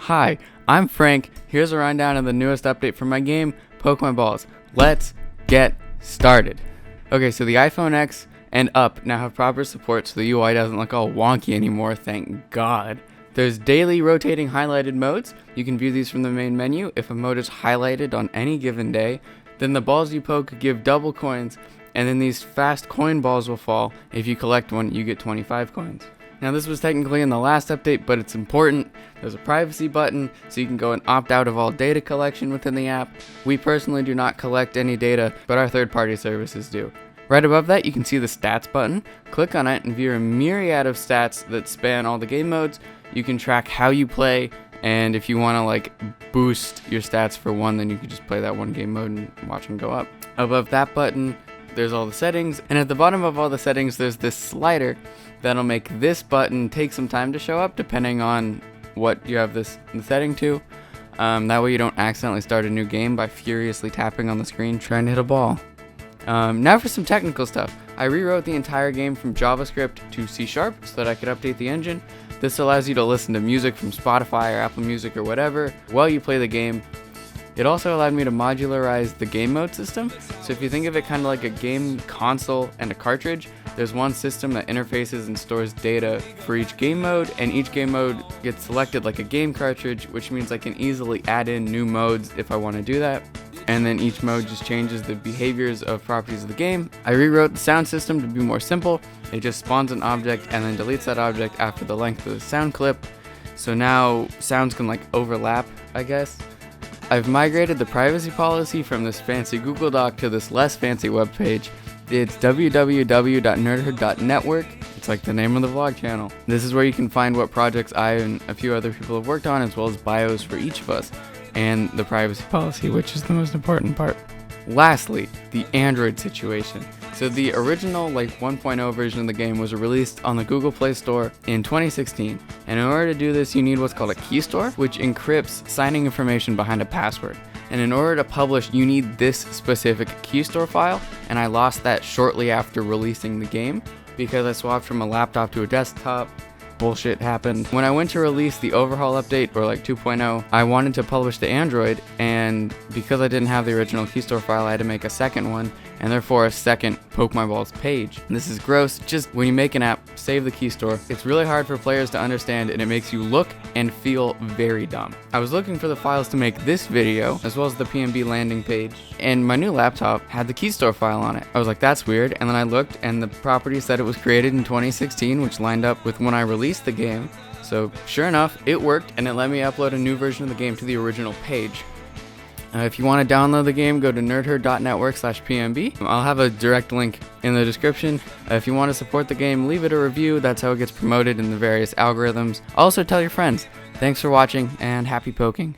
Hi, I'm Frank. Here's a rundown of the newest update for my game, Pokemon Balls. Let's get started. Okay, so the iPhone X and up now have proper support so the UI doesn't look all wonky anymore, thank God. There's daily rotating highlighted modes. You can view these from the main menu. If a mode is highlighted on any given day, then the balls you poke give double coins, and then these fast coin balls will fall. If you collect one, you get 25 coins. Now this was technically in the last update, but it's important. There's a privacy button, so you can go and opt out of all data collection within the app. We personally do not collect any data, but our third-party services do. Right above that, you can see the stats button. Click on it and view a myriad of stats that span all the game modes. You can track how you play, and if you want to boost your stats for one, then you can just play that one game mode and watch them go up. Above that button, there's all the settings, and at the bottom of all the settings, there's this slider that'll make this button take some time to show up depending on what you have this setting to. That way you don't accidentally start a new game by furiously tapping on the screen trying to hit a ball. Now for some technical stuff. I rewrote the entire game from JavaScript to C# so that I could update the engine. This allows you to listen to music from Spotify or Apple Music or whatever while you play the game. It also allowed me to modularize the game mode system. So if you think of it kind of like a game console and a cartridge, there's one system that interfaces and stores data for each game mode, and each game mode gets selected like a game cartridge, which means I can easily add in new modes if I want to do that. And then each mode just changes the behaviors of properties of the game. I rewrote the sound system to be more simple. It just spawns an object and then deletes that object after the length of the sound clip. So now sounds can overlap, I guess. I've migrated the privacy policy from this fancy Google Doc to this less fancy web page. It's www.nerdherd.network. It's like the name of the vlog channel. This is where you can find what projects I and a few other people have worked on, as well as bios for each of us, and the privacy policy, which is the most important part. Lastly, the Android situation. So the original 1.0 version of the game was released on the Google Play Store in 2016. And in order to do this, you need what's called a key store, which encrypts signing information behind a password. And in order to publish, you need this specific key store file, and I lost that shortly after releasing the game because I swapped from a laptop to a desktop. Bullshit happened. When I went to release the overhaul update, or 2.0, I wanted to publish to Android, and because I didn't have the original key store file, I had to make a second one, and therefore a second Pokemon Balls page. And this is gross. Just when you make an app, save the key store. It's really hard for players to understand, and it makes you look and feel very dumb. I was looking for the files to make this video, as well as the PNB landing page, and my new laptop had the key store file on it. I was like, that's weird, and then I looked, and the property said it was created in 2016, which lined up with when I released the game. So sure enough, it worked, and it let me upload a new version of the game to the original page. If you want to download the game, go to nerdherd.network/PNB. I'll have a direct link in the description. If you want to support the game, leave it a review. That's how it gets promoted in the various algorithms. Also tell your friends. Thanks for watching, and happy poking.